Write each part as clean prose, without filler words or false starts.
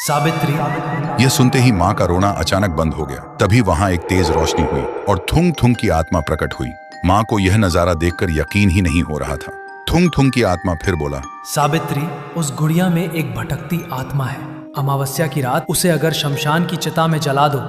सावित्री। यह सुनते ही माँ का रोना अचानक बंद हो गया। तभी वहां एक तेज रोशनी हुई और थुंग थुंग की आत्मा प्रकट हुई। माँ को यह नजारा देखकर यकीन ही नहीं हो रहा था। थुंग थुंग की आत्मा फिर बोला, सावित्री, उस गुड़िया में एक भटकती आत्मा है। अमावस्या की रात उसे अगर शमशान की चिता में जला दो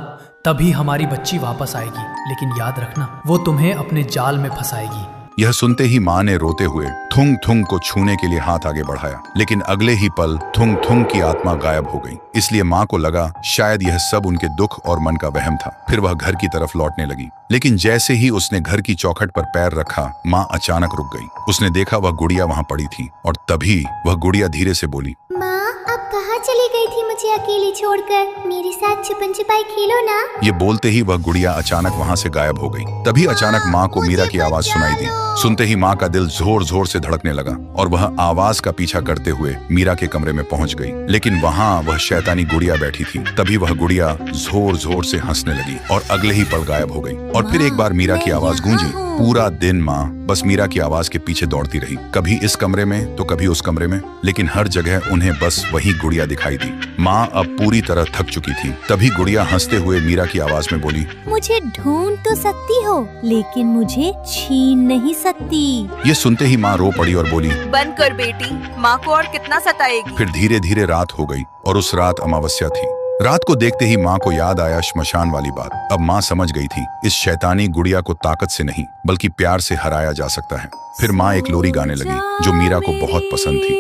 तभी हमारी बच्ची वापस आएगी, लेकिन याद रखना वो तुम्हें अपने जाल में फंसाएगी। यह सुनते ही माँ ने रोते हुए थुंग थुंग को छूने के लिए हाथ आगे बढ़ाया, लेकिन अगले ही पल थुंग थुंग की आत्मा गायब हो गई। इसलिए माँ को लगा शायद यह सब उनके दुख और मन का वहम था। फिर वह घर की तरफ लौटने लगी, लेकिन जैसे ही उसने घर की चौखट पर पैर रखा, माँ अचानक रुक गई। उसने देखा वह गुड़िया वहां पड़ी थी और तभी वह गुड़िया धीरे से बोली, माँ, अब कहाँ चली गई थी मुझे अकेली छोड़कर? मेरे साथ छुपन छुपाई खेलो ना। ये बोलते ही वह गुड़िया अचानक वहां से गायब हो गई। तभी अचानक माँ को मीरा की आवाज सुनाई दी। सुनते ही माँ का दिल जोर जोर से धड़कने लगा और वह आवाज का पीछा करते हुए मीरा के कमरे में पहुंच गई, लेकिन वहां वह शैतानी गुड़िया बैठी थी। तभी वह गुड़िया जोर जोर से हंसने लगी और अगले ही पल गायब हो गई। और फिर एक बार मीरा की आवाज गूंजी। पूरा दिन माँ बस मीरा की आवाज के पीछे दौड़ती रही, कभी इस कमरे में तो कभी उस कमरे में, लेकिन हर जगह उन्हें बस वही गुड़िया दिखाई दी। माँ अब पूरी तरह थक चुकी थी। तभी गुड़िया हंसते हुए मीरा की आवाज में बोली, मुझे ढूंढ तो सकती हो, लेकिन मुझे छीन नहीं सकती। ये सुनते ही माँ रो पड़ी और बोली, बंद कर बेटी, माँ को और कितना सताएगी। फिर धीरे धीरे रात हो गई और उस रात अमावस्या थी। रात को देखते ही माँ को याद आया श्मशान वाली बात। अब माँ समझ गई थी इस शैतानी गुड़िया को ताकत से नहीं बल्कि प्यार से हराया जा सकता है। फिर माँ एक लोरी गाने लगी जो मीरा को बहुत पसंद थी।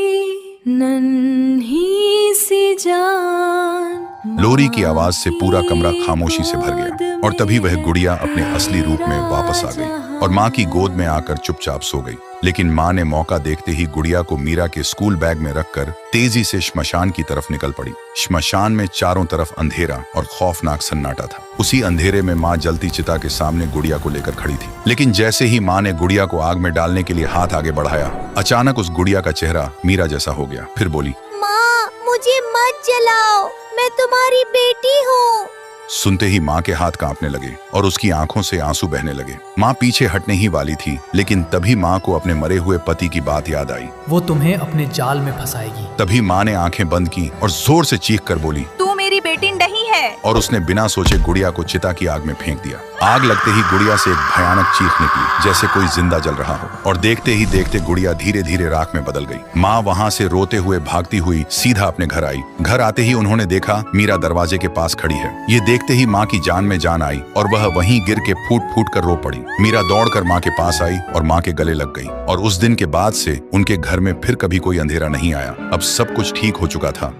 नन्ही सी जान। लोरी की आवाज से पूरा कमरा खामोशी से भर गया और तभी वह गुड़िया अपने असली रूप में वापस आ गई और माँ की गोद में आकर चुपचाप सो गई। लेकिन माँ ने मौका देखते ही गुड़िया को मीरा के स्कूल बैग में रखकर तेजी से श्मशान की तरफ निकल पड़ी। श्मशान में चारों तरफ अंधेरा और खौफनाक सन्नाटा था। उसी अंधेरे में माँ जलती चिता के सामने गुड़िया को लेकर खड़ी थी, लेकिन जैसे ही माँ ने गुड़िया को आग में डालने के लिए हाथ आगे बढ़ाया, अचानक उस गुड़िया का चेहरा मीरा जैसा हो गया। फिर बोली, माँ, मुझे मत जलाओ, मैं तुम्हारी बेटी हूँ। सुनते ही माँ के हाथ कांपने लगे और उसकी आंखों से आंसू बहने लगे। माँ पीछे हटने ही वाली थी, लेकिन तभी माँ को अपने मरे हुए पति की बात याद आई। वो तुम्हें अपने जाल में फंसाएगी। तभी माँ ने आंखें बंद की और जोर से चीख कर बोली, तू मेरी बेटी नहीं है। और उसने बिना सोचे गुड़िया को चिता की आग में फेंक दिया। आग लगते ही गुड़िया से एक भयानक चीख निकली जैसे कोई जिंदा जल रहा हो, और देखते ही देखते गुड़िया धीरे धीरे राख में बदल गई। माँ वहां से रोते हुए भागती हुई सीधा अपने घर आई। घर आते ही उन्होंने देखा मीरा दरवाजे के पास खड़ी है। ये देखते ही माँ की जान में जान आई और वह वहीं गिर के फूट फूट कर रो पड़ी। मीरा दौड़कर माँ के पास आई और माँ के गले लग गई, और उस दिन के बाद से उनके घर में फिर कभी कोई अंधेरा नहीं आया। अब सब कुछ ठीक हो चुका था।